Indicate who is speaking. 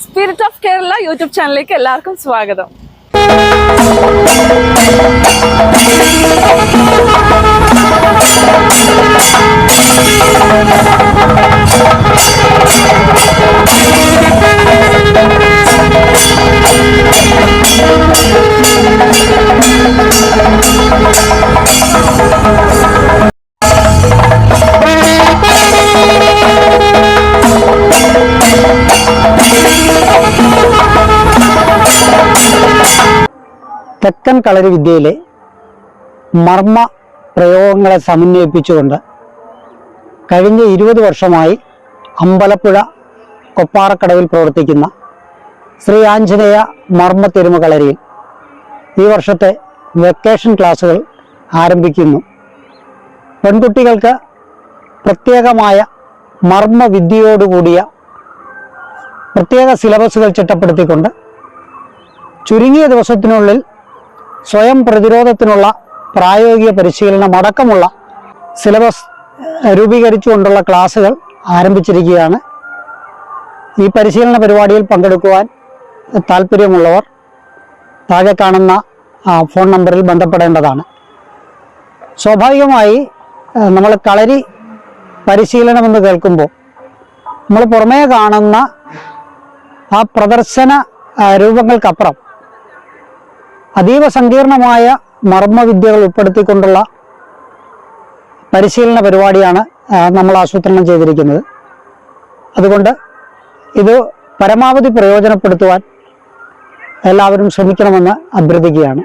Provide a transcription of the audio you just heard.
Speaker 1: Spirit of Kerala YouTube ചാനലിലേക്ക് എല്ലാവർക്കും സ്വാഗതം.
Speaker 2: തെക്കൻ കളരി വിദ്യയിലെ മർമ്മ പ്രയോഗങ്ങളെ സമന്വയിപ്പിച്ചുകൊണ്ട് കഴിഞ്ഞ 20 വർഷമായി അമ്പലപ്പുഴ കൊപ്പാറക്കടവിൽ പ്രവർത്തിക്കുന്ന ശ്രീ ആഞ്ജനേയ മർമ്മ തിരുമ കളരിയിൽ ഈ വർഷത്തെ വെക്കേഷൻ ക്ലാസുകൾ ആരംഭിക്കുന്നു. പെൺകുട്ടികൾക്ക് പ്രത്യേകമായ മർമ്മ വിദ്യയോടുകൂടിയ പ്രത്യേക സിലബസുകൾ ചിട്ടപ്പെടുത്തിക്കൊണ്ട് ചുരുങ്ങിയ ദിവസത്തിനുള്ളിൽ സ്വയം പ്രതിരോധത്തിനുള്ള പ്രായോഗിക പരിശീലനം അടക്കമുള്ള സിലബസ് രൂപീകരിച്ചുകൊണ്ടുള്ള ക്ലാസുകൾ ആരംഭിച്ചിരിക്കുകയാണ്. ഈ പരിശീലന പരിപാടിയിൽ പങ്കെടുക്കുവാൻ താല്പര്യമുള്ളവർ താഴെ കാണുന്ന ഫോൺ നമ്പറിൽ ബന്ധപ്പെടേണ്ടതാണ്. സ്വാഭാവികമായി നമ്മൾ കളരി പരിശീലനമെന്ന് കേൾക്കുമ്പോൾ നമ്മൾ പുറമേ കാണുന്ന ആ പ്രദർശന രൂപങ്ങൾക്കപ്പുറം അതീവ സങ്കീർണമായ മർമ്മവിദ്യകൾ ഉൾപ്പെടുത്തിക്കൊണ്ടുള്ള പരിശീലന പരിപാടിയാണ് നമ്മൾ ആസൂത്രണം ചെയ്തിരിക്കുന്നത്. അതുകൊണ്ട് ഇത് പരമാവധി പ്രയോജനപ്പെടുത്തുവാൻ എല്ലാവരും ശ്രമിക്കണമെന്ന് അഭ്യർത്ഥിക്കുകയാണ്.